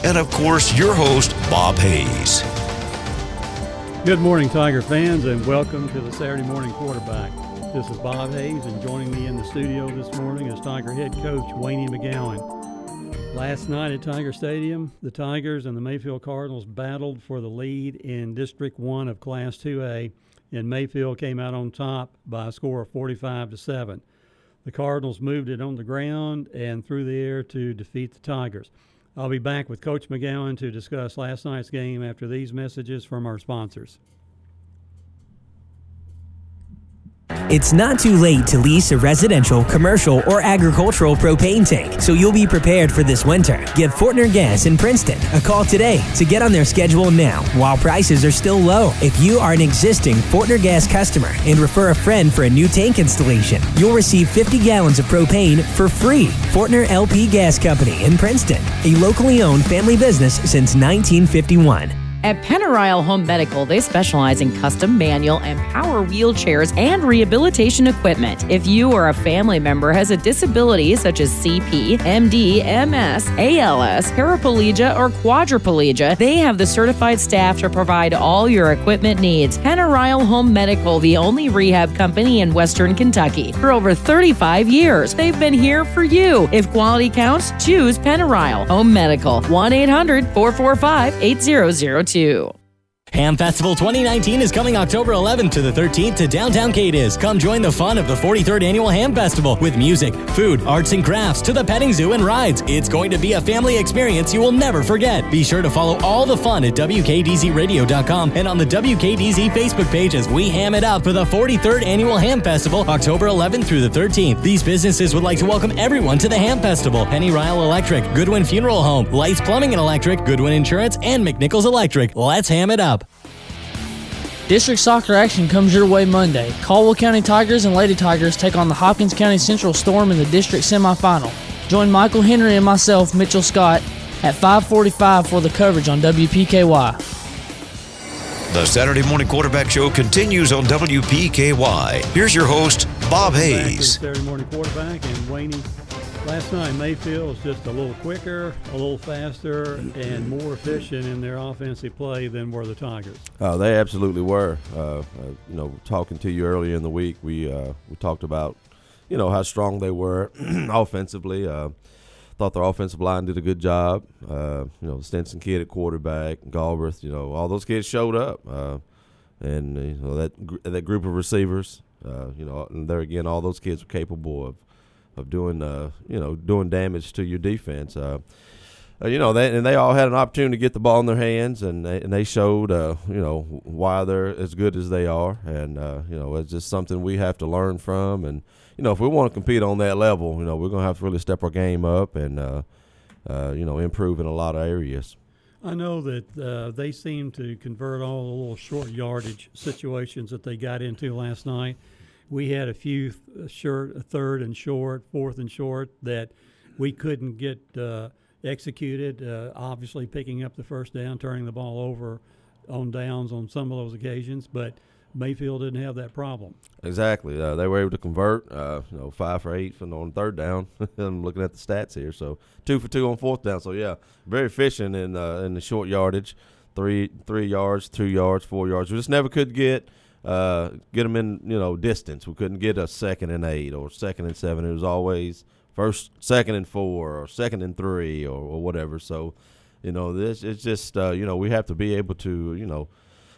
and of course, your host, Bob Hayes. Good morning, Tiger fans, and welcome to the Saturday Morning Quarterback. This is Bob Hayes, and joining me in the studio this morning is Tiger head coach Wayne McGowan. Last night at Tiger Stadium, the Tigers and the Mayfield Cardinals battled for the lead in District 1 of Class 2A, and Mayfield came out on top by a score of 45-7. The Cardinals moved it on the ground and through the air to defeat the Tigers. I'll be back with Coach McGowan to discuss last night's game after these messages from our sponsors. It's not too late to lease a residential, commercial, or agricultural propane tank, so you'll be prepared for this winter. Give Fortner Gas in Princeton a call today to get on their schedule now while prices are still low. If you are an existing Fortner Gas customer and refer a friend for a new tank installation, you'll receive 50 gallons of propane for free. Fortner LP Gas Company in Princeton, a locally owned family business since 1951. At Pennerisle Home Medical, they specialize in custom manual and power wheelchairs and rehabilitation equipment. If you or a family member has a disability such as CP, MD, MS, ALS, paraplegia, or quadriplegia, they have the certified staff to provide all your equipment needs. Pennerisle Home Medical, the only rehab company in Western Kentucky. For over 35 years, they've been here for you. If quality counts, choose Pennerisle Home Medical. 1-800-445-8002. Ham Festival 2019 is coming October 11th to the 13th to downtown Cadiz. Come join the fun of the 43rd Annual Ham Festival with music, food, arts and crafts, to the petting zoo and rides. It's going to be a family experience you will never forget. Be sure to follow all the fun at WKDZRadio.com and on the WKDZ Facebook page as we ham it up for the 43rd Annual Ham Festival, October 11th through the 13th. These businesses would like to welcome everyone to the Ham Festival. Pennerisle Electric, Goodwin Funeral Home, Lights Plumbing and Electric, Goodwin Insurance, and McNichols Electric. Let's ham it up. District soccer action comes your way Monday. Caldwell County Tigers and Lady Tigers take on the Hopkins County Central Storm in the district semifinal. Join Michael Henry and myself, Mitchell Scott, at 5:45 for the coverage on WPKY. The Saturday Morning Quarterback Show continues on WPKY. Here's your host, Bob Hayes. Saturday Morning Quarterback, and Wayne. Last night, Mayfield was just a little quicker, a little faster, and more efficient in their offensive play than were the Tigers. They absolutely were. Talking to you earlier in the week, we talked about, how strong they were offensively. Thought their offensive line did a good job. Stinson kid at quarterback, Galbraith, all those kids showed up. That group of receivers, and there again, all those kids were capable of doing damage to your defense. They all had an opportunity to get the ball in their hands, and they showed why they're as good as they are, and it's just something we have to learn from. And if we want to compete on that level, we're gonna have to really step our game up and improve in a lot of areas. I know that they seem to convert all the little short yardage situations that they got into last night. We had a few third and short, fourth and short that we couldn't get executed, obviously picking up the first down, turning the ball over on downs on some of those occasions, but Mayfield didn't have that problem. Exactly. They were able to convert, 5 for 8 on third down. I'm looking at the stats here. So 2 for 2 on fourth down. So, yeah, very efficient in the short yardage, 3 yards, 2 yards, 4 yards. We just never could get them in, distance. We couldn't get a 2nd and 8 or 2nd and 7. It was always 2nd and 4 or 2nd and 3 or whatever. So, it's just, we have to be able to,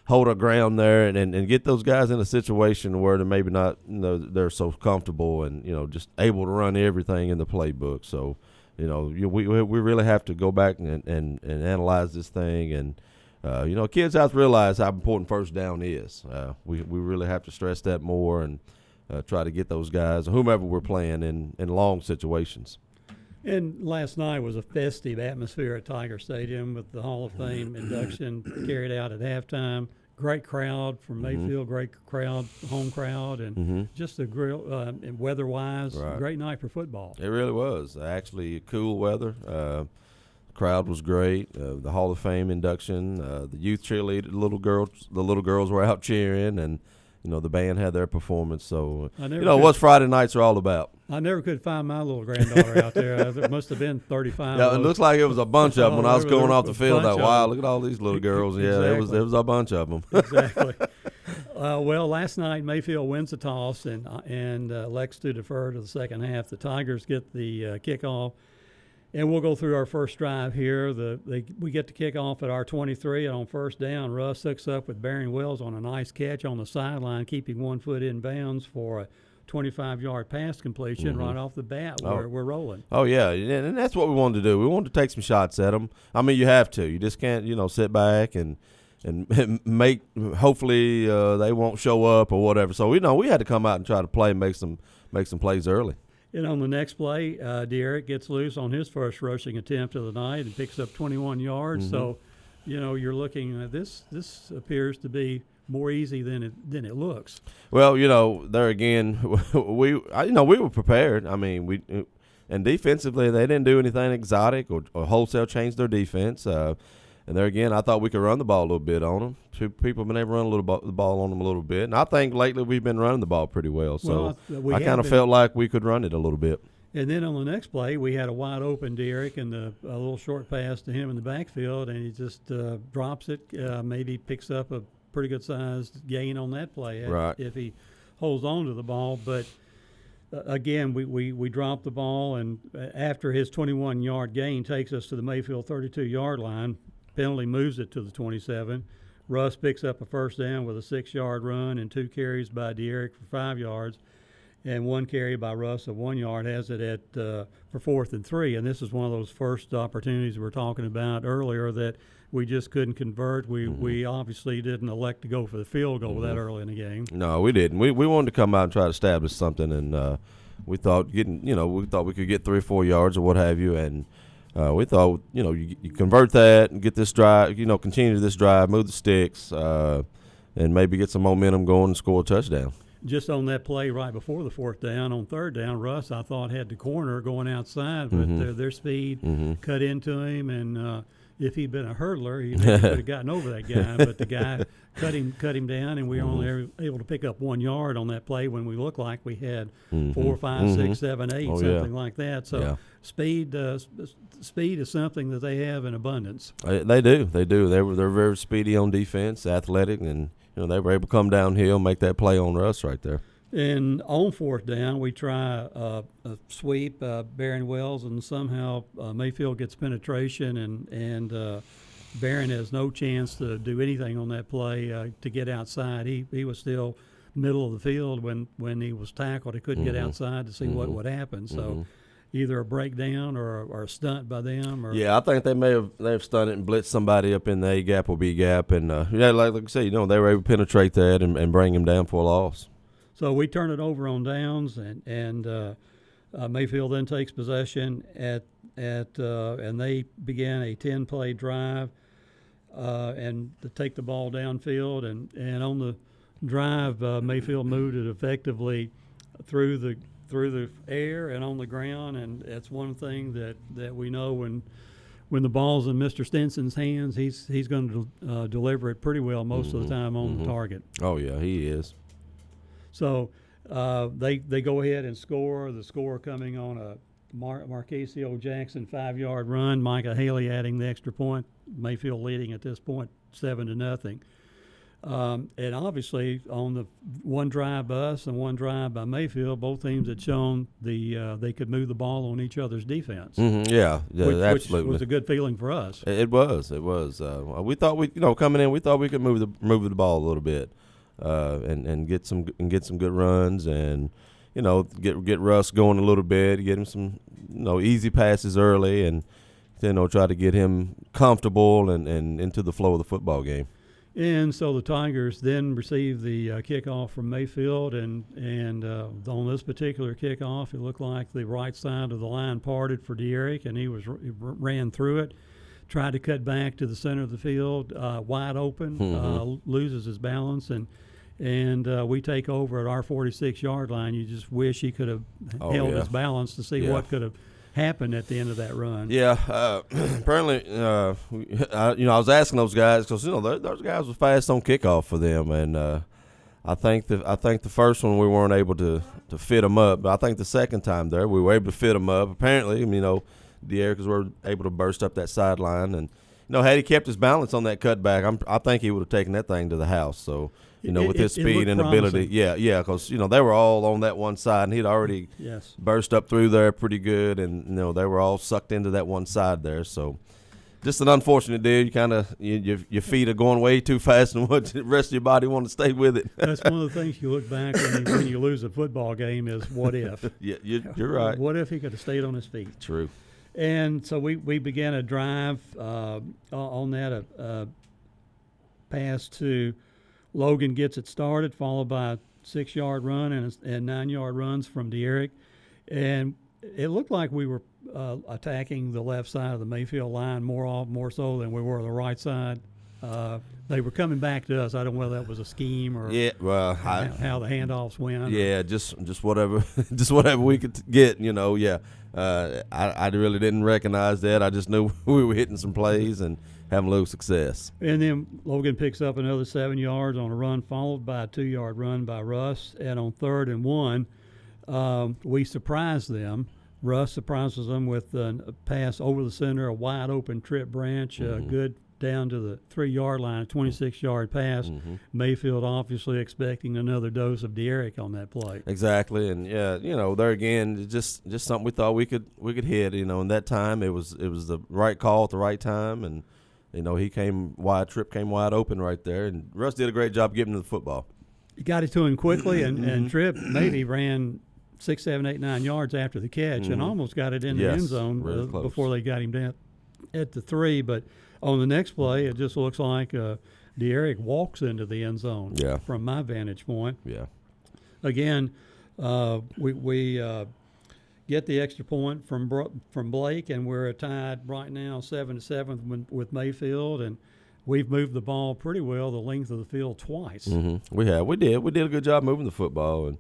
hold our ground there and get those guys in a situation where they're maybe not, they're so comfortable and, just able to run everything in the playbook. So, we really have to go back and analyze this thing and, kids have to realize how important first down is. We really have to stress that more and try to get those guys, whomever we're playing, in long situations. And last night was a festive atmosphere at Tiger Stadium with the Hall of Fame induction carried out at halftime. Great crowd from Mayfield, great crowd, home crowd, and just a great, weather-wise, great night for football. It really was. Actually, cool weather. Crowd was great. The Hall of Fame induction, the youth cheerleader, the little girls were out cheering, and the band had their performance. So what what Friday nights are all about. I never could find my little granddaughter out there. There must have been 35. Yeah, it looks like it was a bunch of them when I was going off the field. Bunch of Wow, them. look at all these little girls. Yeah, Exactly. there was a bunch of them. Exactly. Well, last night Mayfield wins the toss and elects to defer to the second half. The Tigers get the kickoff, and we'll go through our first drive here. We get to kick off at our 23, and on first down, Russ hooks up with Barron Wells on a nice catch on the sideline, keeping 1 foot in bounds for a 25-yard pass completion right off the bat. We're rolling. Oh, yeah, and that's what we wanted to do. We wanted to take some shots at them. I mean, you have to. You just can't, sit back and make – hopefully they won't show up or whatever. So, we had to come out and try to play and make some plays early. And on the next play, De'Eric gets loose on his first rushing attempt of the night and picks up 21 yards. So, you're looking at this appears to be – more easy than it looks. Well, there again, we were prepared. I mean, and defensively they didn't do anything exotic or wholesale change their defense. And there again, I thought we could run the ball a little bit on them. Two people have been able to run the ball on them a little bit, and I think lately we've been running the ball pretty well. So I kind of felt like we could run it a little bit. And then on the next play, we had a wide open De'Eric and a little short pass to him in the backfield, and he just drops it, maybe picks up a pretty good sized gain on that play if he holds on to the ball. But again, we dropped the ball, and after his 21-yard gain takes us to the Mayfield 32-yard line, penalty moves it to the 27. Russ picks up a first down with a 6-yard run and 2 carries by De'Eric for 5 yards, and 1 carry by Russ of 1 yard has it for 4th and 3. And this is one of those first opportunities we were talking about earlier that we just couldn't convert. We obviously didn't elect to go for the field goal that early in the game. No, we didn't. We wanted to come out and try to establish something, and we thought we could get 3 or 4 yards or what have you, and we thought you convert that and get this drive, continue this drive, move the sticks, and maybe get some momentum going and score a touchdown. Just on that play right before the 4th down, on 3rd down, Russ, I thought, had the corner going outside, but their speed cut into him, and if he'd been a hurdler, he could have gotten over that guy. But the guy cut him down, and we were only able to pick up 1 yard on that play when we looked like we had 4, 5, 6, 7, 8, something like that. So speed is something that they have in abundance. They do. They're very speedy on defense, athletic, and they were able to come downhill, make that play on Russ right there. And on 4th down, we try a sweep, Barron Wells, and somehow Mayfield gets penetration, and Barron has no chance to do anything on that play to get outside. He was still middle of the field when he was tackled. He couldn't get outside to see what would happen. So either a breakdown or a stunt by them. I think they may have stunned it and blitzed somebody up in the A gap or B gap, and like I said, they were able to penetrate that and bring him down for a loss. So we turn it over on downs, and Mayfield then takes possession and they began a 10-play drive and to take the ball downfield. And on the drive, Mayfield moved it effectively through the air and on the ground, and that's one thing that we know when the ball's in Mr. Stinson's hands, he's going to deliver it pretty well most of the time on the target. Oh yeah, he is. So they go ahead and score. The score coming on a Marquesio Jackson 5-yard run. Micah Haley adding the extra point. Mayfield leading at this point 7-0. And obviously on the one drive by us and one drive by Mayfield, both teams had shown they could move the ball on each other's defense. Yeah, absolutely. Which was a good feeling for us. It was. We thought coming in, we thought we could move the ball a little bit. And get some good runs, and get Russ going a little bit, get him some easy passes early, and try to get him comfortable and into the flow of the football game. And so the Tigers then received the kickoff from Mayfield, and on this particular kickoff, it looked like the right side of the line parted for De'Eric, and he ran through it. Tried to cut back to the center of the field, wide open, loses his balance, and we take over at our 46-yard line. You just wish he could have held his balance to see what could have happened at the end of that run. Yeah, apparently, I was asking those guys because those guys were fast on kickoff for them, and I think the first one we weren't able to fit him up, but I think the second time there we were able to fit him up. Apparently, De'Eric was able to burst up that sideline, and had he kept his balance on that cutback, I think he would have taken that thing to the house. So with his speed and ability, because they were all on that one side, and he'd already burst up through there pretty good, and they were all sucked into that one side there. So. Just an unfortunate deal. You kind of your feet are going way too fast, and what the rest of your body want to stay with it. That's one of the things you look back when you lose a football game is what if? Yeah, you're right. What if he could have stayed on his feet? True. And so we began a drive on that pass to Logan gets it started, followed by a 6-yard run and 9-yard runs from De'Eric, and it looked like we were attacking the left side of the Mayfield line more so than we were the right side. They were coming back to us. I don't know whether that was a scheme or how the handoffs went. Yeah, just whatever, just whatever we could get. I really didn't recognize that. I just knew we were hitting some plays and having a little success. And then Logan picks up another 7 yards on a run, followed by a 2-yard run by Russ. And on 3rd and 1, we surprised them. Russ surprises them with a pass over the center, a wide open trip branch, good down to the 3-yard line, a 26-yard pass. Mayfield obviously expecting another dose of De'Eric on that play. Exactly, and there again, just something we thought we could hit. In that time it was the right call at the right time, and he came wide open right there, and Russ did a great job getting to the football. He got it to him quickly, and Tripp maybe ran 6, 7, 8, 9 yards after the catch and almost got it in the end zone before they got him down at the 3. But on the next play, it just looks like De'Eric walks into the end zone from my vantage point. Yeah. Again, we get the extra point from Blake, and we're tied right now 7-7 with Mayfield, and we've moved the ball pretty well the length of the field twice. We have. We did a good job moving the football, and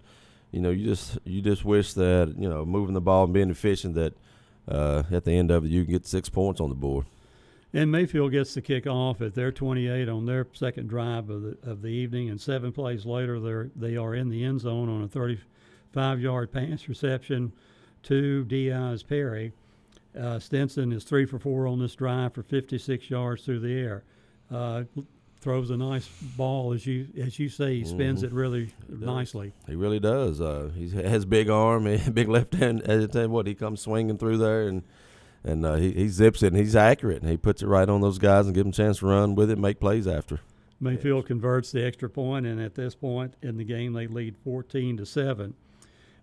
you just wish that moving the ball and being efficient that at the end of it you can get 6 points on the board. And Mayfield gets the kickoff at their 28 on their second drive of the evening, and 7 plays later they are in the end zone on a 35-yard pass reception to Diaz Perry. Stinson is 3 for 4 on this drive for 56 yards through the air. Throws a nice ball, as you say. He spins it really nicely. He really does. He has big arm, big left hand. He comes swinging through there, and he zips it, and he's accurate, and he puts it right on those guys and give them a chance to run with it, make plays after. Mayfield converts the extra point, and at this point in the game, they lead 14-7.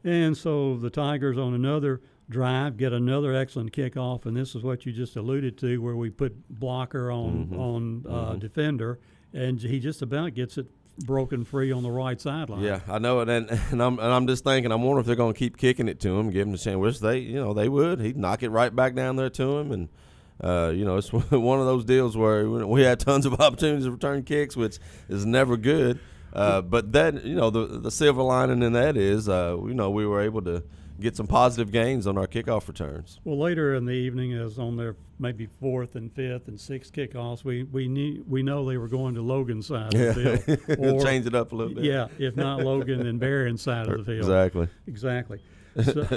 And so the Tigers on another drive get another excellent kickoff, and this is what you just alluded to, where we put blocker on defender, and he just about gets it broken free on the right sideline. Yeah, I know it, and I'm just thinking, I'm wondering if they're going to keep kicking it to him, give him a chance. Which they would. He'd knock it right back down there to him, and it's one of those deals where we had tons of opportunities to return kicks, which is never good. But then the silver lining in that is we were able to get some positive gains on our kickoff returns. Well, later in the evening, as on their maybe 4th and 5th and 6th kickoffs, we know they were going to Logan's side of the field. Or, change it up a little bit. Yeah, if not Logan, then Berrien's side of the field. Exactly.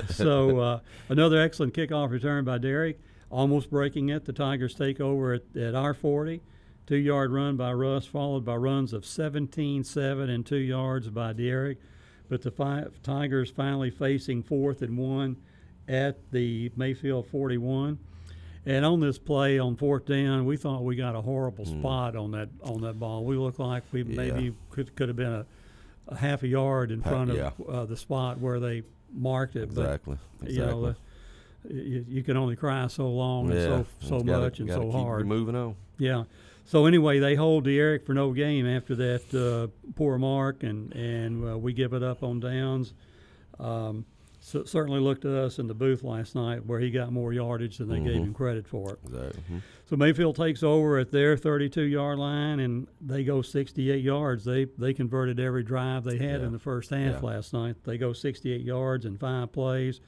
So another excellent kickoff return by De'Eric, almost breaking it. The Tigers take over at our 40. 2-yard run by Russ, followed by runs of 17, 7, and 2 yards by De'Eric. But the Tigers finally facing 4th and 1 at the Mayfield 41. And on this play on 4th down, we thought we got a horrible spot on that ball. We looked like we maybe could have been a half a yard in front of the spot where they marked it. Exactly. You can only cry so long and so much and so hard. Keep moving on. Yeah. So anyway, they hold De'Eric for no game after that poor mark, and we give it up on downs. So certainly looked at us in the booth last night where he got more yardage than they gave him credit for it. Exactly. So Mayfield takes over at their 32-yard line, and they go 68 yards. They converted every drive they had in the first half last night. They go 68 yards in 5 plays.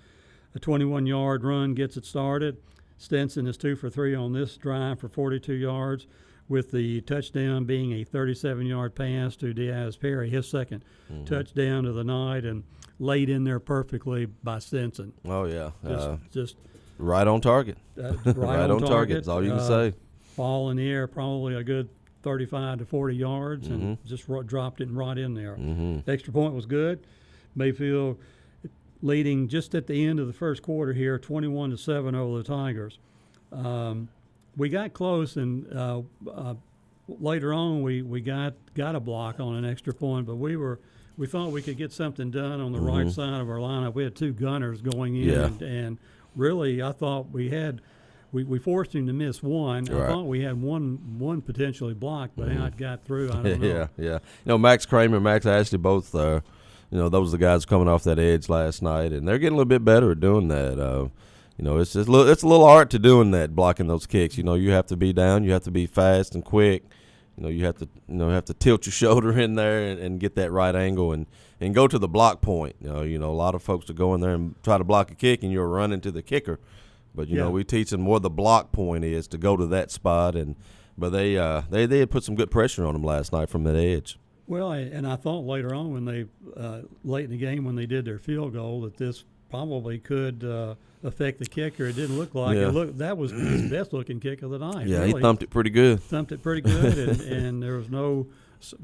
A 21-yard run gets it started. Stinson is 2 for 3 on this drive for 42 yards, with the touchdown being a 37-yard pass to Diaz Perry, his second touchdown of the night, and laid in there perfectly by Stinson. Oh, yeah. Just right on target. Right on target. That's all you can say. Ball in the air, probably a good 35 to 40 yards, and just dropped it right in there. Extra point was good. Mayfield leading just at the end of the first quarter here, 21-7 over the Tigers. We got close, and later on we got a block on an extra point, but we thought we could get something done on the right side of our lineup. We had 2 gunners going in, and really I thought we forced him to miss one. Right. I thought we had one potentially blocked, but how it got through, I don't know. Yeah. You know, Max Kramer, Max Ashley, both, those are the guys coming off that edge last night, and they're getting a little bit better at doing that. It's just it's a little art to doing that, blocking those kicks. You have to be down, you have to be fast and quick. You have to tilt your shoulder in there and get that right angle and go to the block point. A lot of folks to go in there and try to block a kick, and you're running to the kicker. But we teach them where the block point is to go to that spot, but they had put some good pressure on them last night from that edge. Well, and I thought later on when they late in the game when they did their field goal that this probably could affect the kicker. It didn't look like it. That was his best looking kick of the night. Yeah, really. He thumped it pretty good. And there was no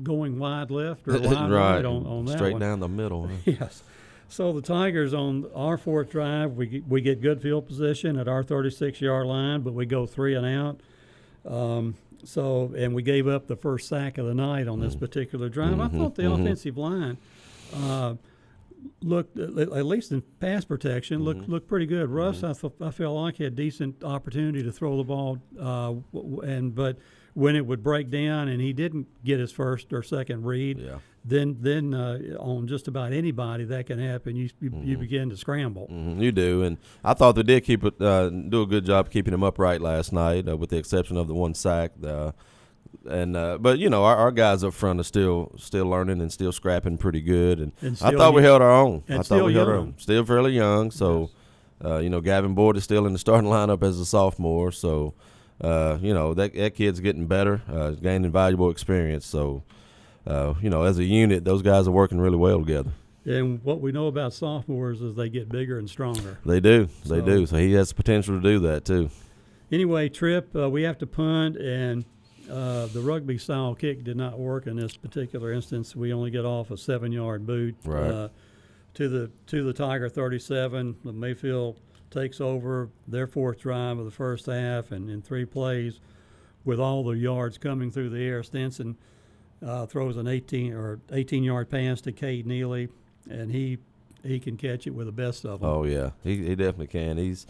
going wide left or wide right on that straight one. Down the middle. Huh? Yes. So the Tigers on our fourth drive, we get good field position at our 36-yard line, but we go 3 and out. And we gave up the first sack of the night on this particular drive. I thought the offensive line looked, at least in pass protection, looked pretty good. Russ, I felt like had decent opportunity to throw the ball, but when it would break down and he didn't get his first or second read, then on just about anybody that can happen. You begin to scramble. You do, and I thought they did keep it do a good job keeping him upright last night, with the exception of the one sack. But our guys up front are still learning and still scrapping pretty good, and I thought we held our own. Still fairly young, so Gavin Boyd is still in the starting lineup as a sophomore, so that kid's getting better, gaining valuable experience. So as a unit, those guys are working really well together. And what we know about sophomores is they get bigger and stronger. They do. So he has the potential to do that too. Anyway, Trip, we have to punt, and the rugby style kick did not work in this particular instance. We only get off a 7-yard boot to the Tiger 37. The Mayfield takes over their fourth drive of the first half, and in 3 plays, with all the yards coming through the air, Stinson throws an 18-yard pass to Cade Neely, and he can catch it with the best of them. Oh yeah, he definitely can. He's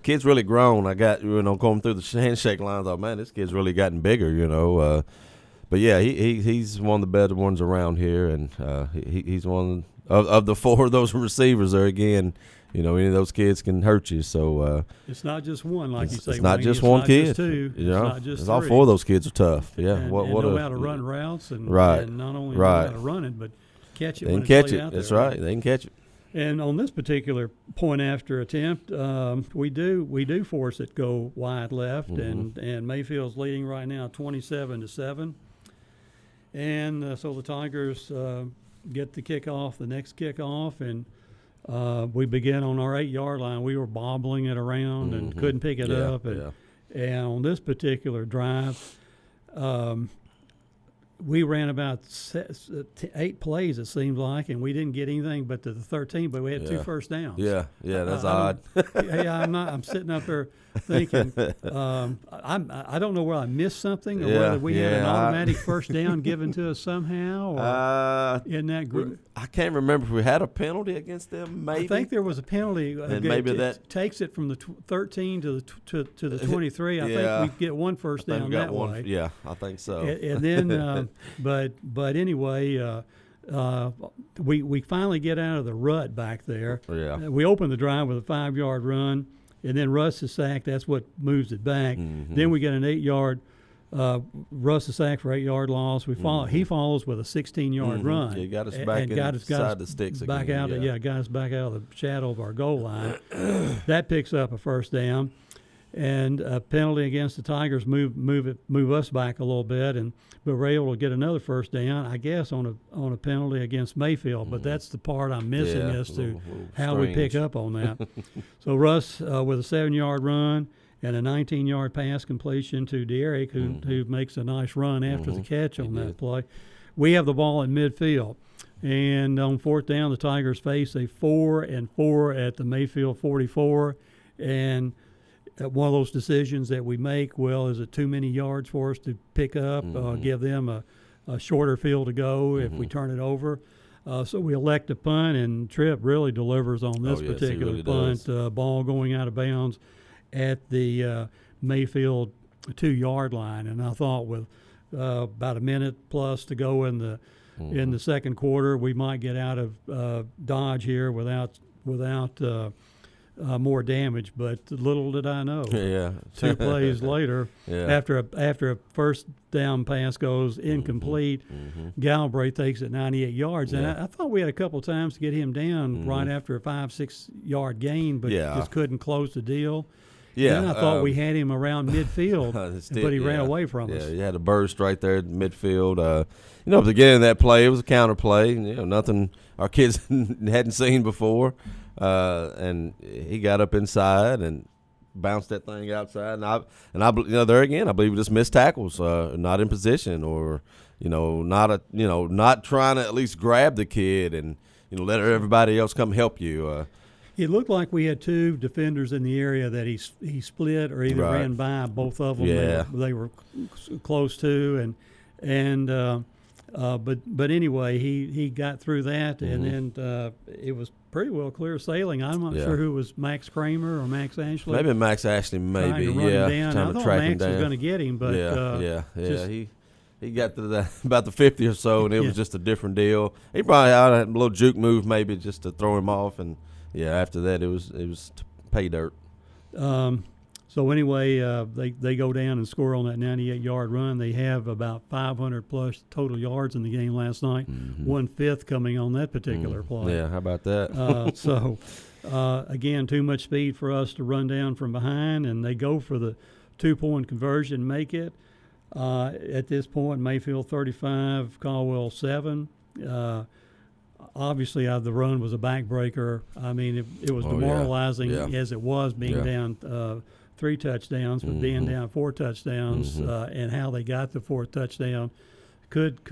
kid's really grown. I got going through the handshake line. I thought, man, this kid's really gotten bigger. But yeah, he's one of the better ones around here, and he's one of the 4 of those receivers there again. Any of those kids can hurt you. So it's not just one, like you say. It's not just one kid. Just 2. It's not just 3. All 4 of those kids are tough. Yeah, and know how to run routes, and not only know how to run it, but catch it. They when can it's catch laid it. out That's there. right. They can catch it. And on this particular point after attempt, we do force it go wide left, and Mayfield's leading right now 27-7. And so the Tigers get the kickoff, the next kickoff, and we begin on our 8-yard line. We were bobbling it around and couldn't pick it up. And on this particular drive, we ran about 8 plays, it seems like, and we didn't get anything but to the 13, but we had 2 first downs. Yeah, that's odd. I'm sitting up there thinking, I don't know where I missed something, or whether we had an automatic first down given to us somehow, or in that group. I can't remember if we had a penalty against them. Maybe I think there was a penalty. And maybe that takes it from the 13 to the 23. I think we get one first down that way. Yeah, I think so. And then, but anyway, we finally get out of the rut back there. Yeah. We open the drive with a 5-yard run, and then Russ is sacked. That's what moves it back. Then we get an 8-yard. Russ is sacked for 8-yard loss. He follows with a 16-yard run. He got us back inside the sticks back again. Got us back out of the shadow of our goal line. That picks up a first down. and a penalty against the Tigers move us back a little bit, but we're able to get another first down, I guess, on a penalty against Mayfield. But that's the part I'm missing as to little how we pick up on that. So Russ with a 7-yard run and a 19-yard pass completion to Derrick, who makes a nice run after the catch on that play. We have the ball at midfield. And on fourth down, the Tigers face a 4-and-4 at the Mayfield 44. And one of those decisions that we make, well, is it too many yards for us to pick up, give them a shorter field to go if we turn it over? So we elect to punt, and Tripp really delivers on this particular really punt. Ball going out of bounds at the Mayfield 2-yard line. And I thought with about a minute plus to go in the second quarter, we might get out of Dodge here without more damage. But little did I know. 2 plays later, after a first down pass goes incomplete, Galbraith takes it 98 yards. And I thought we had a couple of times to get him down right after a 5-6 yard gain, but just couldn't close the deal. Yeah, and I thought we had him around midfield, but he ran away from us. Yeah, he had a burst right there at midfield. At the beginning of that play, it was a counter play. Nothing our kids hadn't seen before, and he got up inside and bounced that thing outside. And I there again, I believe we just missed tackles, not in position, or not trying to at least grab the kid and let everybody else come help you. It looked like we had 2 defenders in the area that he split or either ran by. Both of them they were close to, but anyway, he got through that, and then it was pretty well clear sailing. I'm not sure who was Max Kramer or Max Ashley. Maybe Max Ashley, maybe. Trying to run him down. I thought Max was going to get him, but he got to about the 50 or so, and it was just a different deal. He probably had a little juke move maybe just to throw him off, and after that it was pay dirt. So anyway, they go down and score on that 98-yard run. They have about 500-plus total yards in the game last night, 1/5 coming on that particular play. Yeah, how about that? So, again, too much speed for us to run down from behind, and they go for the 2-point conversion, make it. At this point, Mayfield 35, Caldwell 7. Obviously, the run was a backbreaker. I mean, it was demoralizing as it was being down 3 touchdowns, but being down 4 touchdowns, and how they got the 4th touchdown could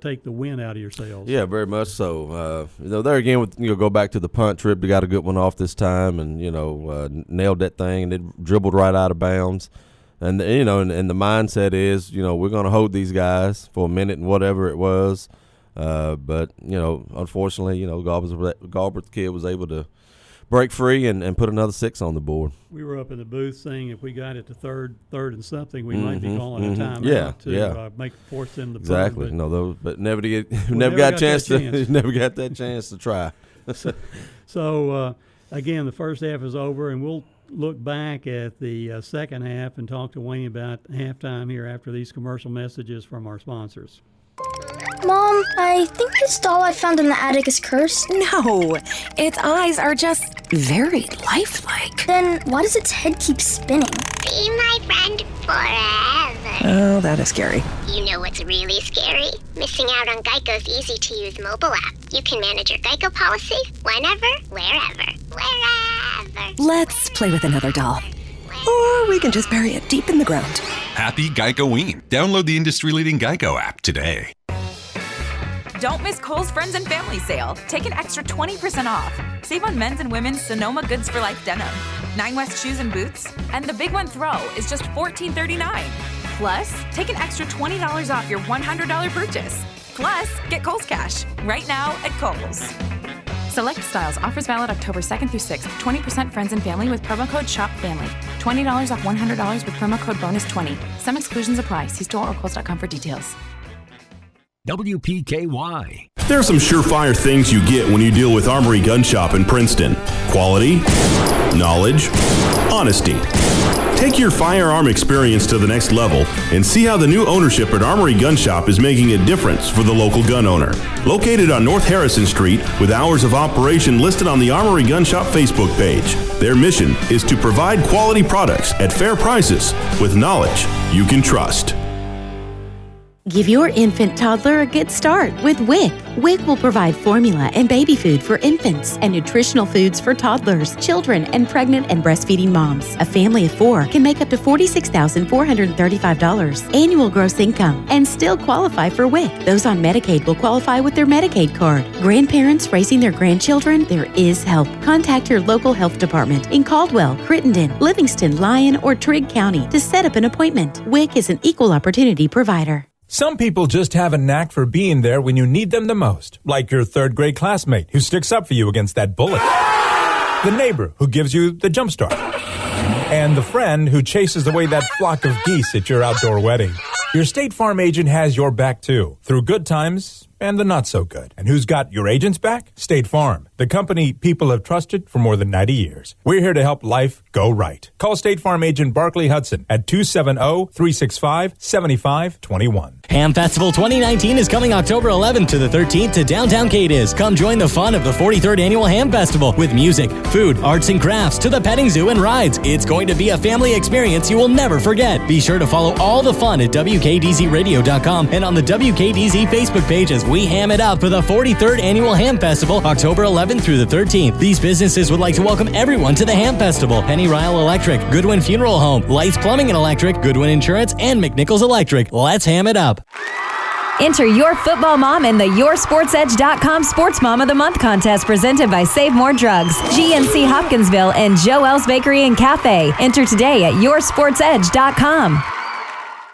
take the wind out of your sails. Yeah, very much so. There again, go back to the punt. Tripp got a good one off this time, and nailed that thing, and it dribbled right out of bounds. And and the mindset is, we're going to hold these guys for a minute and whatever it was. But unfortunately, Galbraith kid was able to break free and put another 6 on the board. We were up in the booth saying if we got it to third and something, we might be calling a timeout to force them to exactly. Punt, but never got a chance to never got that chance to try. So again, the first half is over, and we'll look back at the second half and talk to Wayne about halftime here after these commercial messages from our sponsors. Mom, I think this doll I found in the attic is cursed. No, its eyes are just very lifelike. Then why does its head keep spinning? Be my friend forever. Oh, that is scary. You know what's really scary? Missing out on Geico's easy-to-use mobile app. You can manage your Geico policy whenever, wherever. Let's play with another doll. Or we can just bury it deep in the ground. Happy Geico-ween. Download the industry-leading Geico app today. Don't miss Kohl's Friends and Family Sale. Take an extra 20% off. Save on men's and women's Sonoma Goods for Life denim, Nine West shoes and boots, and the Big One Throw is just $14.39. Plus, take an extra $20 off your $100 purchase. Plus, get Kohl's Cash right now at Kohl's. Select styles. Offers valid October 2nd through 6th. 20% friends and family with promo code SHOPFAMILY. $20 off $100 with promo code BONUS20. Some exclusions apply. See store or Kohl's.com for details. WPKY. There are some surefire things you get when you deal with Armory Gun Shop in Princeton. Quality, knowledge, honesty. Take your firearm experience to the next level and see how the new ownership at Armory Gun Shop is making a difference for the local gun owner. Located on North Harrison Street with hours of operation listed on the Armory Gun Shop Facebook page. Their mission is to provide quality products at fair prices with knowledge you can trust. Give your infant toddler a good start with WIC. WIC will provide formula and baby food for infants and nutritional foods for toddlers, children, and pregnant and breastfeeding moms. A family of 4 can make up to $46,435 annual gross income and still qualify for WIC. Those on Medicaid will qualify with their Medicaid card. Grandparents raising their grandchildren, there is help. Contact your local health department in Caldwell, Crittenden, Livingston, Lyon, or Trigg County to set up an appointment. WIC is an equal opportunity provider. Some people just have a knack for being there when you need them the most, like your third-grade classmate who sticks up for you against that bully, the neighbor who gives you the jump start, and the friend who chases away that flock of geese at your outdoor wedding. Your State Farm agent has your back, too, through good times and the not-so-good. And who's got your agent's back? State Farm, the company people have trusted for more than 90 years. We're here to help life go right. Call State Farm agent Barkley Hudson at 270-365-7521. Ham Festival 2019 is coming October 11th to the 13th to downtown Cadiz. Come join the fun of the 43rd Annual Ham Festival with music, food, arts and crafts to the petting zoo and rides. It's going to be a family experience you will never forget. Be sure to follow all the fun at WKDZRadio.com and on the WKDZ Facebook page as we ham it up for the 43rd Annual Ham Festival, October 11th through the 13th. These businesses would like to welcome everyone to the Ham Festival. Penny Ryle Electric, Goodwin Funeral Home, Lights Plumbing and Electric, Goodwin Insurance, and McNichols Electric. Let's ham it up. Enter your football mom in the YourSportsEdge.com Sports Mom of the Month contest presented by Save More Drugs, GNC Hopkinsville, and Joel's Bakery and Cafe. Enter today at YourSportsEdge.com.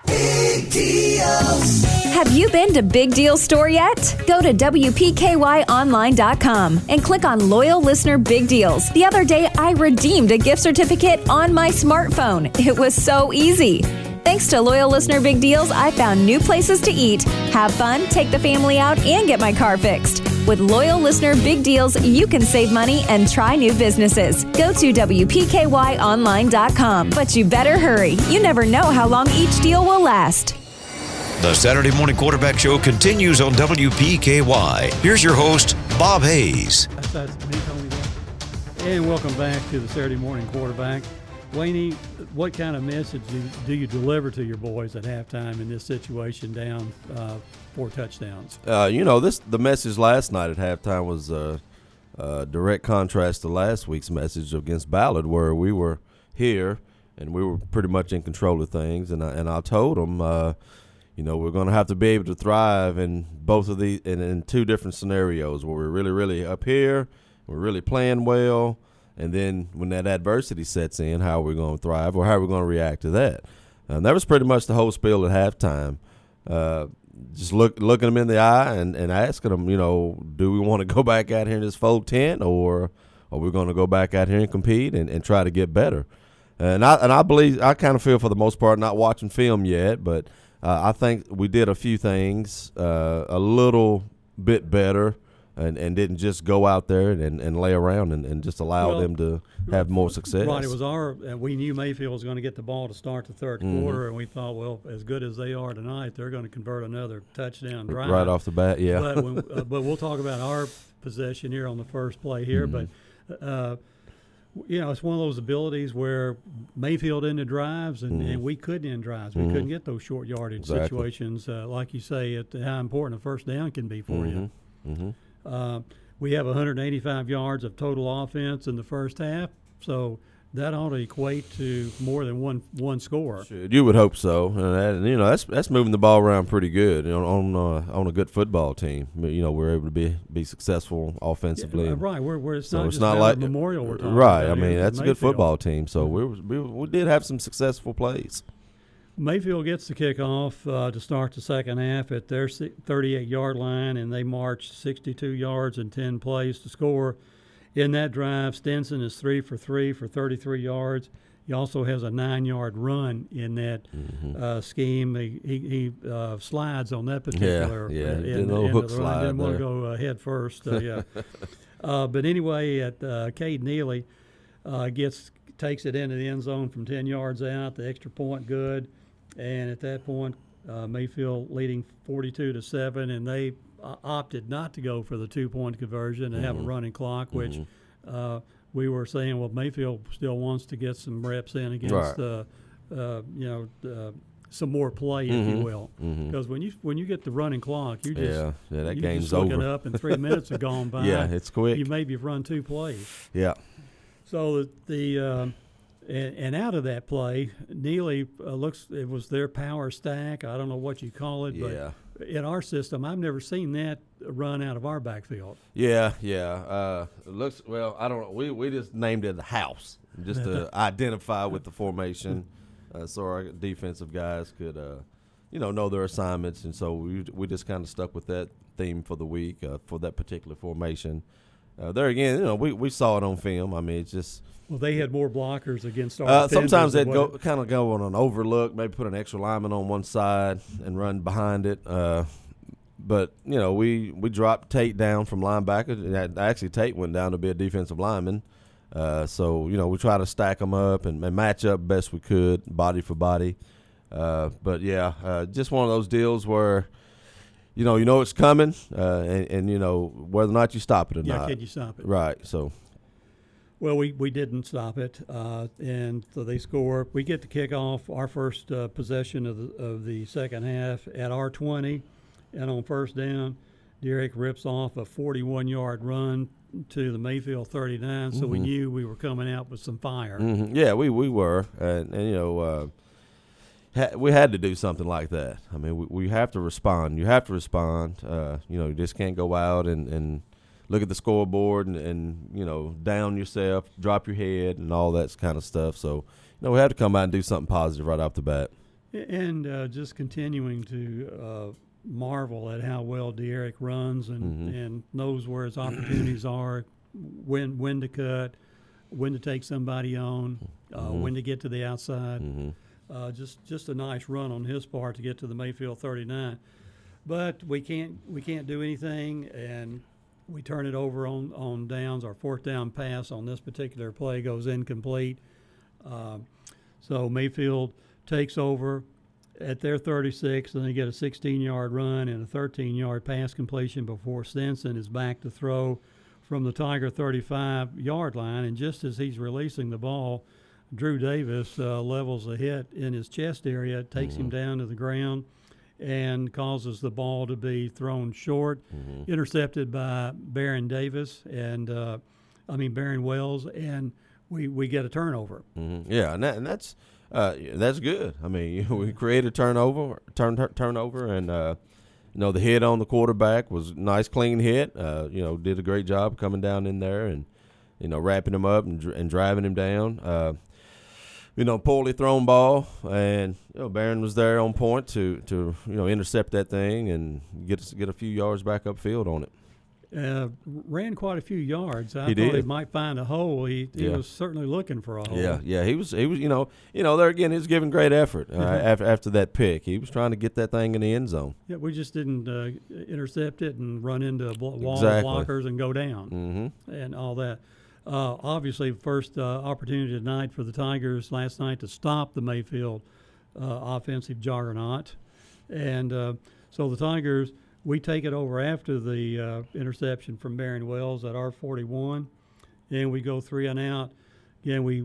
Big deals. Have you been to Big Deal Store yet? Go to WPKYOnline.com and click on Loyal Listener Big Deals. The other day, I redeemed a gift certificate on my smartphone. It was so easy. Thanks to Loyal Listener Big Deals, I found new places to eat, have fun, take the family out, and get my car fixed. With Loyal Listener Big Deals, you can save money and try new businesses. Go to WPKYOnline.com. But you better hurry. You never know how long each deal will last. The Saturday Morning Quarterback Show continues on WPKY. Here's your host, Bob Hayes. That's me, Tony. And welcome back to the Saturday Morning Quarterback. Wayne, what kind of message do you deliver to your boys at halftime in this situation, down 4 touchdowns? The message last night at halftime was a direct contrast to last week's message against Ballard, where we were here and we were pretty much in control of things. And I told them, we're going to have to be able to thrive in both of these, in 2 different scenarios where we're really, really up here, we're really playing well. And then when that adversity sets in, how are we going to thrive or how are we going to react to that? And that was pretty much the whole spiel at halftime. Just looking them in the eye and asking them, do we want to go back out here in this full tent, or are we going to go back out here and compete and try to get better? And I believe, I kind of feel for the most part, not watching film yet, but I think we did a few things a little bit better. And didn't just go out there and lay around and just allow them to have more success. Right, it was we knew Mayfield was going to get the ball to start the third quarter, and we thought, well, as good as they are tonight, they're going to convert another touchdown drive. Right off the bat, yeah. But we'll talk about our possession here on the first play here. But, it's one of those abilities where Mayfield ended drives and we couldn't end drives. We couldn't get those short yardage situations, like you say, how important a first down can be for you. We have 185 yards of total offense in the first half, so that ought to equate to more than one score. You would hope so, and that's moving the ball around pretty good. On a good football team, we're able to be successful offensively. Yeah, right, it's not like Memorial we're talking right. about. I mean, that's a good football team. So we did have some successful plays. Mayfield gets the kickoff to start the second half at their 38-yard line, and they march 62 yards and 10 plays to score. In that drive, Stinson is 3 for 3 for 33 yards. He also has a 9-yard run in that scheme. He slides on that particular didn't hook slide. Didn't want to go head first. But anyway, Cade Neely gets takes it into the end zone from 10 yards out, the extra point good. And at that point, Mayfield leading 42-7, and they opted not to go for the 2-point conversion and have a running clock, which we were saying, well, Mayfield still wants to get some reps in against some more play, if you will, because when you get the running clock, you just that you game's just look over. it up and 3 minutes have gone by. Yeah, it's quick. You maybe run 2 plays. Yeah. So and out of that play, Neely it was their power stack. I don't know what you call it, but in our system, I've never seen that run out of our backfield. Yeah. It looks, well, I don't know. We just named it the house just to identify with the formation. So our defensive guys could, know their assignments, and so we just kind of stuck with that theme for the week for that particular formation. There again, we saw it on film. I mean, it's just. Well, they had more blockers against our defenders. Sometimes they'd go on an overlook, maybe put an extra lineman on one side and run behind it. But we dropped Tate down from linebacker. And actually, Tate went down to be a defensive lineman. So we try to stack them up and match up best we could, body for body. But just one of those deals where it's coming, and whether or not you stop it or not. Yeah, can you stop it? Right. So. Well, we didn't stop it, and so they score. We get to kick off our first possession of the second half at our 20, and on first down, Derek rips off a 41-yard run to the Mayfield 39, so we knew we were coming out with some fire. Yeah, we were, and we had to do something like that. I mean, we have to respond. You have to respond. You just can't go out and look at the scoreboard and down yourself, drop your head, and all that kind of stuff. So, we have to come out and do something positive right off the bat. And just continuing to marvel at how well De'Eric runs and knows where his opportunities are, when to cut, when to take somebody on, when to get to the outside. Just a nice run on his part to get to the Mayfield 39. But we can't do anything, and we turn it over on downs. Our fourth down pass on this particular play goes incomplete. So Mayfield takes over at their 36, and they get a 16-yard run and a 13-yard pass completion before Stinson is back to throw from the Tiger 35-yard line. And just as he's releasing the ball, Drew Davis levels a hit in his chest area, takes him down to the ground, and causes the ball to be thrown short, intercepted by Baron Wells, and we get a turnover. Yeah, and that's good. I mean, we created a turnover, and the hit on the quarterback was a nice, clean hit. Did a great job coming down in there and wrapping him up and driving him down. Poorly thrown ball, and Barron was there on point to intercept that thing and get a few yards back upfield on it. Ran quite a few yards. I thought did. he might find a hole. He was certainly looking for a hole. Yeah. He was. There again, he was giving great effort after that pick. He was trying to get that thing in the end zone. Yeah, we just didn't intercept it and run into wall blockers and go down and all that. Obviously, first opportunity tonight for the Tigers last night to stop the Mayfield offensive juggernaut. And so the Tigers, we take it over after the interception from Baron Wells at our 41, and we go 3 and out. Again, we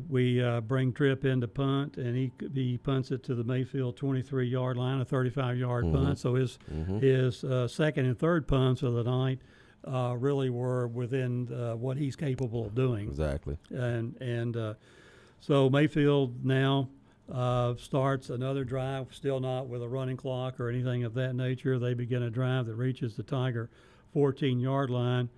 bring Tripp in to punt, and he punts it to the Mayfield 23-yard line, a 35-yard punt. So his second and third punts of the night really were within what he's capable of doing. Exactly. And so Mayfield now starts another drive, still not with a running clock or anything of that nature. They begin a drive that reaches the Tiger 14-yard line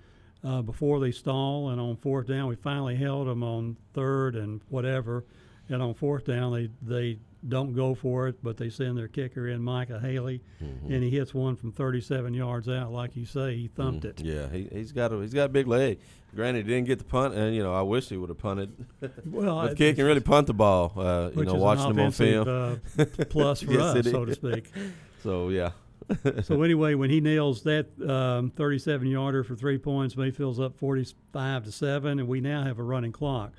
before they stall. And on fourth down, we finally held them on third and whatever. And on fourth down, they don't go for it, but they send their kicker in, Micah Haley, and he hits one from 37 yards out. Like you say, he thumped it. Yeah, he's got a big leg. Granted, he didn't get the punt, and I wish he would have punted. Well, the kid can really punt the ball. Watching him on film, plus for us, so to speak. So yeah. So anyway, when he nails that 37-yarder for 3 points, Mayfield's up 45-7, and we now have a running clock.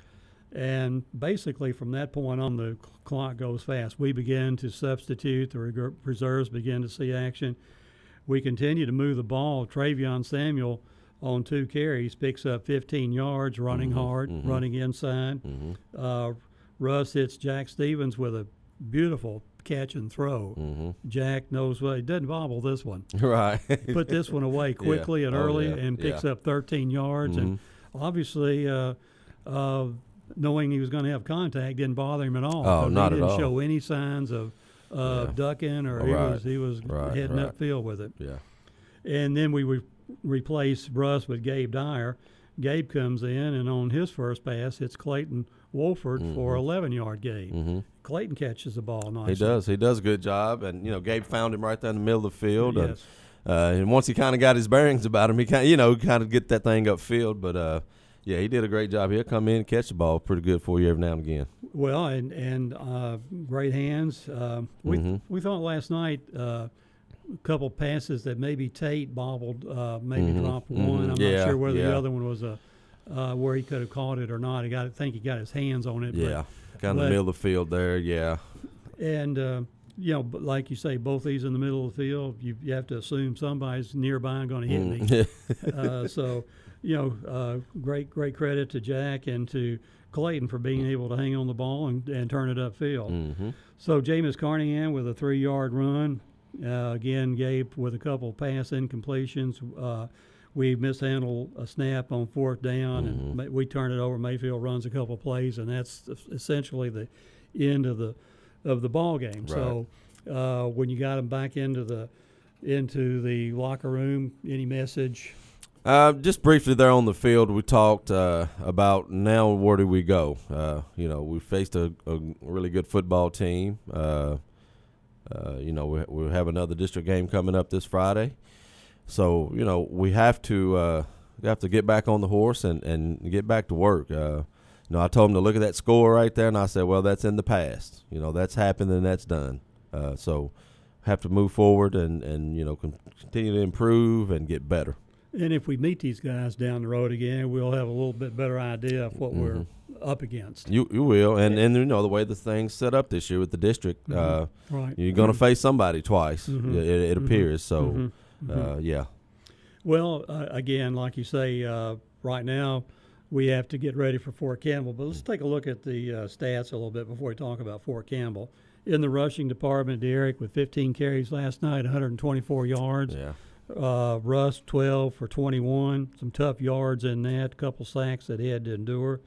And basically from that point on, the clock goes fast. We begin to substitute. The reserves begin to see action. We continue to move the ball. Travion Samuel on 2 carries picks up 15 yards, running hard, running inside. Russ hits Jack Stevens with a beautiful catch and throw. Jack knows what he doesn't bobble this one. Right. Put this one away quickly and early and picks up 13 yards. And obviously, knowing he was going to have contact didn't bother him at all. Oh, not at all. He didn't show any signs of ducking, or he was heading upfield with it. Yeah. And then we replace Russ with Gabe Dyer. Gabe comes in, and on his first pass hits Clayton Wolford for 11-yard gain. Clayton catches the ball nicely. He does. He does a good job. And, Gabe found him right there in the middle of the field. Yes. And once he kind of got his bearings about him, he kind of get that thing upfield. But, yeah, he did a great job. He'll come in and catch the ball pretty good for you every now and again. Well, and great hands. We thought last night a couple passes that maybe Tate bobbled, maybe dropped one. I'm not sure whether the other one was where he could have caught it or not. I think he got his hands on it. Yeah, kind of the middle of the field there, yeah. And, but like you say, both these in the middle of the field, you have to assume somebody's nearby going to hit me. So, great credit to Jack and to Clayton for being able to hang on the ball and turn it upfield. So Jameis Carnahan with a 3-yard run. Again, Gabe with a couple pass incompletions. We mishandle a snap on 4th down, and we turn it over. Mayfield runs a couple plays, and that's essentially the end of the ball game. Right. So when you got them back into the locker room, any message? Just briefly there on the field, we talked about now where do we go. We faced a really good football team. We have another district game coming up this Friday. So, we have to get back on the horse and get back to work. I told him to look at that score right there, and I said, well, that's in the past. That's happened and that's done. So have to move forward and continue to improve and get better. And if we meet these guys down the road again, we'll have a little bit better idea of what we're up against. You will, and the way the thing's set up this year with the district, right. You're going to face somebody twice. It appears so. Yeah. Well, again, like you say, right now we have to get ready for Fort Campbell. But let's take a look at the stats a little bit before we talk about Fort Campbell. In the rushing department, Derek with 15 carries last night, 124 yards. Yeah. Russ 12 for 21, some tough yards in that, a couple sacks that he had to endure.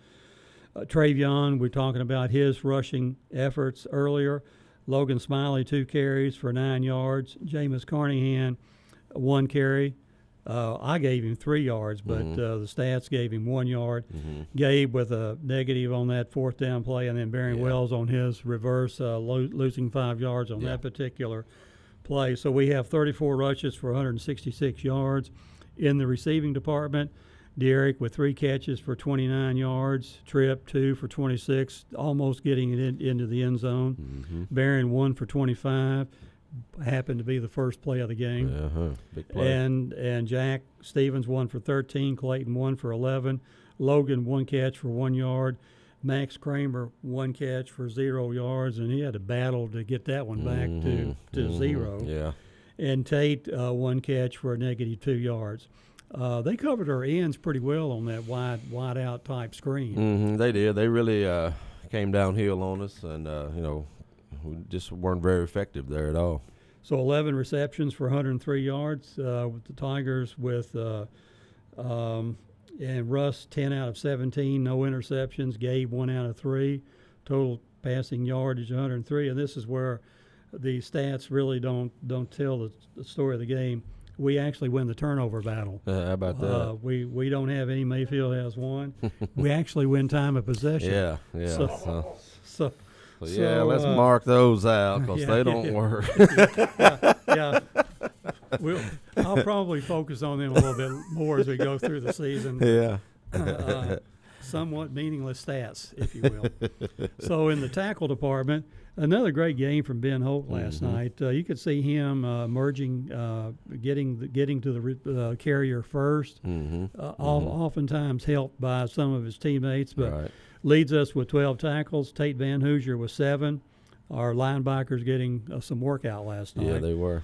Travion, we're talking about his rushing efforts earlier. Logan Smiley 2 carries for 9 yards. Jameis Carnahan 1 carry. I gave him 3 yards, but the stats gave him 1 yard. Gabe with a negative on that 4th down play, and then Barry Wells on his reverse, losing 5 yards on that particular play. So we have 34 rushes for 166 yards. In the receiving department, Derek with 3 catches for 29 yards, Tripp 2 for 26, almost getting it into the end zone. Barron 1 for 25, happened to be the first play of the game. Big play. And Jack Stevens 1 for 13, Clayton 1 for 11, Logan 1 catch for 1 yard, Max Kramer 1 catch for 0 yards, and he had to battle to get that one back to 0. Yeah. And Tate 1 catch for a negative 2 yards. They covered our ends pretty well on that wide out type screen. They did. They really came downhill on us, and we just weren't very effective there at all. So 11 receptions for 103 yards with the Tigers and Russ 10 out of 17, no interceptions. Gabe 1 out of 3, total passing yardage 103. And this is where the stats really don't tell the story of the game. We actually win the turnover battle. How about that? We don't have any. Mayfield has 1. We actually win time of possession. Yeah. So let's mark those out because they don't work. Yeah. I'll probably focus on them a little bit more as we go through the season. Yeah. Somewhat meaningless stats, if you will. So in the tackle department, another great game from Ben Holt last night. You could see him emerging, getting to the carrier first. Oftentimes helped by some of his teammates, but leads us with 12 tackles. Tate Van Hoosier with 7. Our linebackers getting some workout last night. Yeah, they were.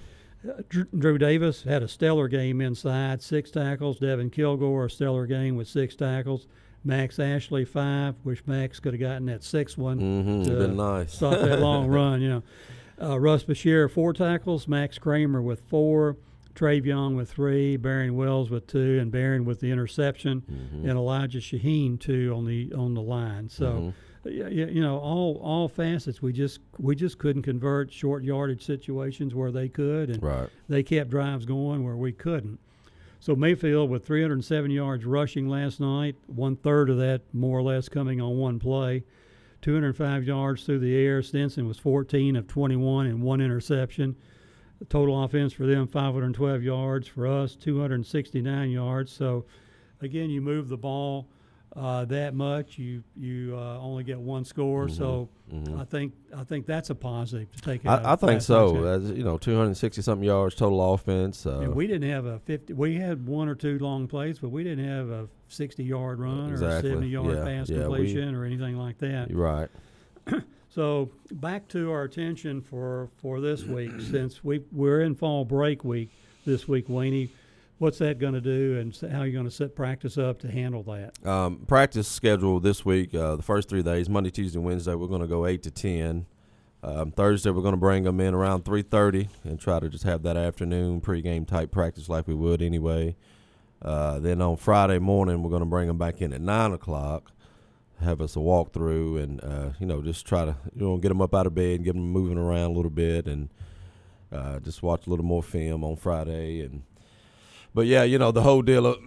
Drew Davis had a stellar game inside, 6 tackles. Devin Kilgore, a stellar game with 6 tackles. Max Ashley, 5. Wish Max could have gotten that 6th one to been nice. stop that long run. Russ Bashir, 4 tackles. Max Kramer with 4. Travion with 3. Barron Wells with 2, and Barron with the interception, and Elijah Shaheen 2 on the line. So. All facets. We just couldn't convert short yardage situations where they could, and they kept drives going where we couldn't. So Mayfield with 307 yards rushing last night, 1/3 of that more or less coming on one play, 205 yards through the air. Stinson was 14 of 21 and 1 interception. The total offense for them 512 yards. For us 269 yards. So again, you move the ball that much, you only get 1 score. So I think that's a positive to take out. I think so. As 260 something yards total offense. And we didn't have a 50. We had 1 or 2 long plays, but we didn't have a 60-yard run or a 70-yard pass completion or anything like that. You're right. So back to our attention for this week, since we're in fall break week this week, Wayne. What's that going to do, and how are you going to set practice up to handle that? Practice schedule this week, the first 3 days, Monday, Tuesday, Wednesday, we're going to go 8 to 10. Thursday, we're going to bring them in around 3:30 and try to just have that afternoon pregame type practice like we would anyway. Then on Friday morning, we're going to bring them back in at 9 o'clock, have us a walkthrough, and just try to get them up out of bed, get them moving around a little bit, and just watch a little more film on Friday. But yeah, the whole deal of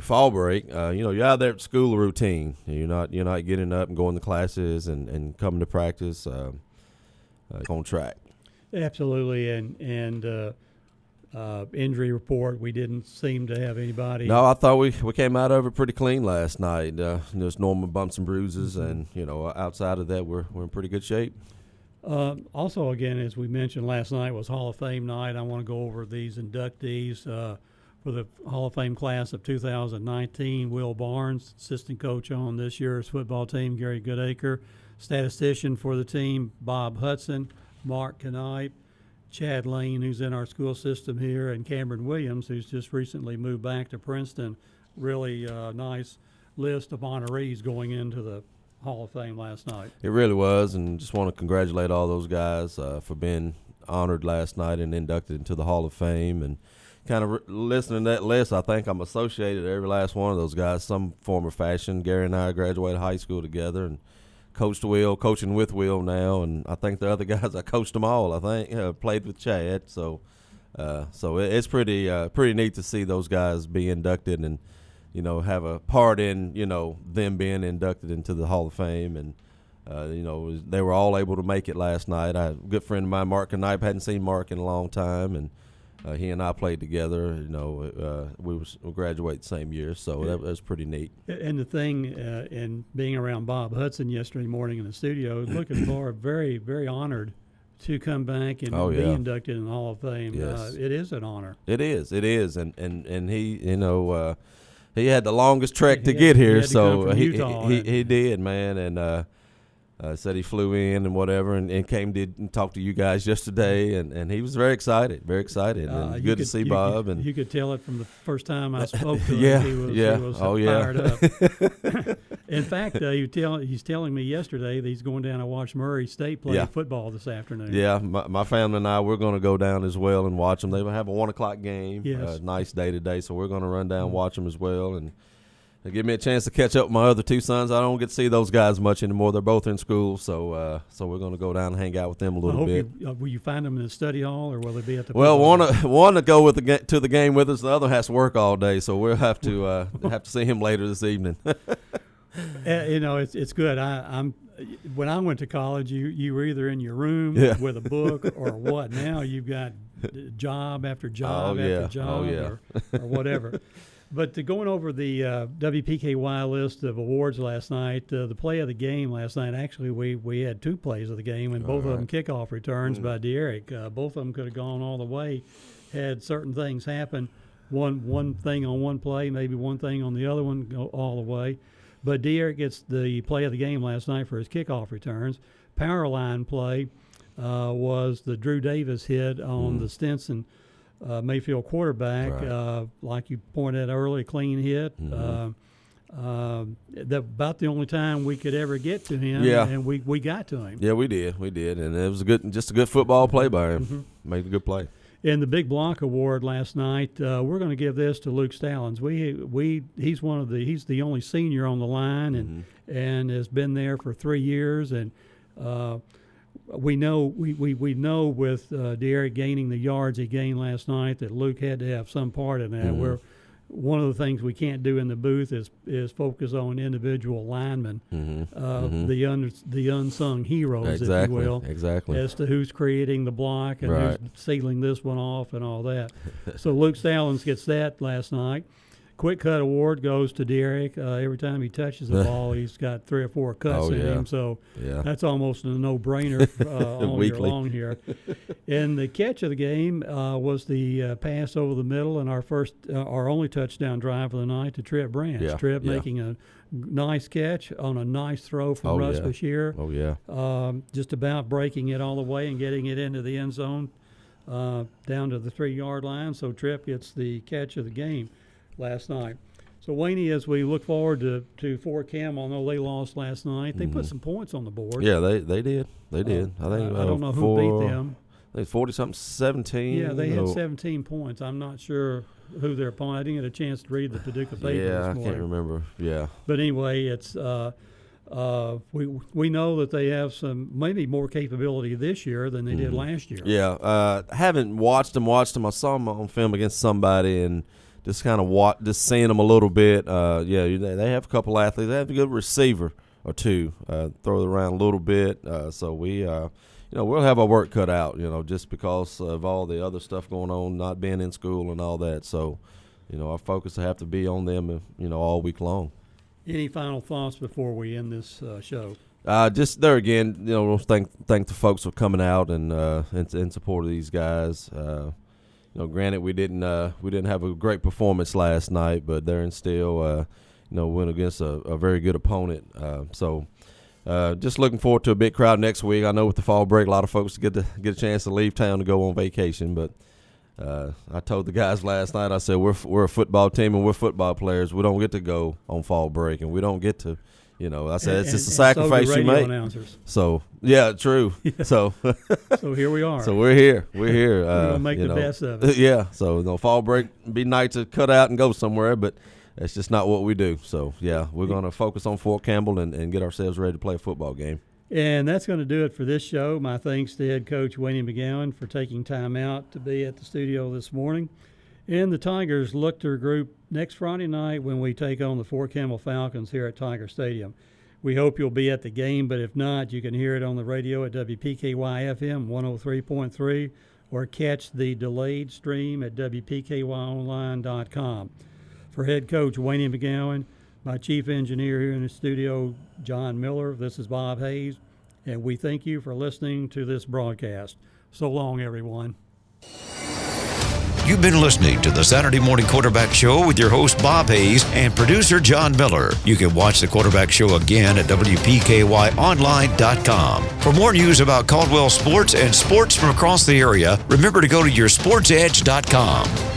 fall break. You're out there at school routine. You're not getting up and going to classes and coming to practice on track. Absolutely, and injury report. We didn't seem to have anybody. No, I thought we came out of it pretty clean last night. Just normal bumps and bruises, and outside of that, we're in pretty good shape. Also, again, as we mentioned last night, was Hall of Fame night. I want to go over these inductees for the Hall of Fame class of 2019. Will Barnes, assistant coach on this year's football team. Gary Goodacre, statistician for the team. Bob Hudson, Mark Knipe, Chad Lane, who's in our school system here, and Cameron Williams, who's just recently moved back to Princeton. Really nice list of honorees going into the Hall of Fame last night. It really was, and just want to congratulate all those guys for being honored last night and inducted into the Hall of Fame. And kind of listening to that list, I think I'm associated with every last one of those guys, some form or fashion. Gary and I graduated high school together and coaching with Will now, and I think the other guys, I coached them all, I think, played with Chad. So it's pretty neat to see those guys be inducted and have a part in, them being inducted into the Hall of Fame. And, they were all able to make it last night. I had a good friend of mine, Mark Knipe, hadn't seen Mark in a long time, and he and I played together. We graduated the same year, so that was pretty neat. And the thing, in being around Bob Hudson yesterday morning in the studio, looking forward, very, very honored to come back and be inducted in the Hall of Fame. Yes. It is an honor. It is, and he, he had the longest trek to get here, so he did, man, and said he flew in and whatever, and came and talked to you guys yesterday, and he was very excited, and good to see Bob. And you could tell it from the first time I spoke to him. He was fired up. In fact, he's telling me yesterday that he's going down to watch Murray State play football this afternoon. Yeah, my family and I, we're going to go down as well and watch them. They have a 1 o'clock game. Yes. Nice day today, so we're going to run down and watch them as well. And give me a chance to catch up with my other 2 sons. I don't get to see those guys much anymore. They're both in school, so we're going to go down and hang out with them a little bit. Will you find them in the study hall, or will they be at the? Well, one to go with to the game with us. The other has to work all day, so we'll have to see him later this evening. It's good. When I went to college, you were either in your room with a book or what. Now you've got job after job after job or whatever. But going over the WPKY list of awards last night, the play of the game last night, actually we had 2 plays of the game, and both of them kickoff returns by Derek. Both of them could have gone all the way had certain things happen. One thing on one play, maybe one thing on the other one go all the way. But De'Eric gets the play of the game last night for his kickoff returns. Power line play was the Drew Davis hit on the Stinson Mayfield quarterback. Right. Like you pointed out earlier, clean hit. About the only time we could ever get to him, and we got to him. Yeah, we did, and it was just a good football play by him. Made a good play. In the Big Block Award last night, we're going to give this to Luke Stallings. He's the only senior on the line, and has been there for 3 years, and we know with De'Eric gaining the yards he gained last night that Luke had to have some part in that. One of the things we can't do in the booth is focus on individual linemen, the unsung heroes, if you will, as to who's creating the block and who's sealing this one off and all that. So Luke Stallings gets that last night. Quick Cut Award goes to De'Eric. Every time he touches the ball, he's got 3 or 4 cuts in him. So that's almost a no-brainer all year long here. And the catch of the game was the pass over the middle and our only touchdown drive of the night to Trip Branch. Trip making a nice catch on a nice throw from Russ Bashir. Just about breaking it all the way and getting it into the end zone down to the 3-yard line. So Trip gets the catch of the game last night. So, Wayne, as we look forward to Fort Campbell, although they lost last night, they put some points on the board. Yeah, they did. They did. I think I don't know who beat them. They 40-something, 17. Yeah, they had 17 points. I'm not sure who their opponent. I didn't get a chance to read the Paducah paper this morning. I can't remember. Yeah. But anyway, it's we know that they have some maybe more capability this year than they did last year. Yeah, haven't watched them. I saw them on film against somebody and just kind of just seeing them a little bit. They have a couple athletes. They have a good receiver or two. Throw it around a little bit. So we, we'll have our work cut out. Just because of all the other stuff going on, not being in school and all that. So, our focus will have to be on them, all week long. Any final thoughts before we end this show? Just there again, we'll thank the folks for coming out and in support of these guys. Granted, we didn't have a great performance last night, but they're still, went against a very good opponent. So, just looking forward to a big crowd next week. I know with the fall break, a lot of folks get a chance to leave town to go on vacation. But I told the guys last night, I said we're a football team and we're football players. We don't get to go on fall break, and we don't get to. I said it's just a sacrifice you make. Announcers. So yeah, true. So here we are. So we're here. We're gonna make the best of it. Yeah. So fall break be nice to cut out and go somewhere, but that's just not what we do. So yeah, we're gonna focus on Fort Campbell and get ourselves ready to play a football game. And that's going to do it for this show. My thanks to head coach Wayne McGowan for taking time out to be at the studio this morning. And the Tigers look to regroup next Friday night when we take on the Fort Campbell Falcons here at Tiger Stadium. We hope you'll be at the game, but if not, you can hear it on the radio at WPKY-FM 103.3 or catch the delayed stream at WPKYonline.com. For head coach Wayne McGowan, my chief engineer here in the studio, John Miller, this is Bob Hayes, and we thank you for listening to this broadcast. So long, everyone. You've been listening to the Saturday Morning Quarterback Show with your host, Bob Hayes, and producer, John Miller. You can watch the Quarterback Show again at WPKYonline.com. For more news about Caldwell sports and sports from across the area, remember to go to yoursportsedge.com.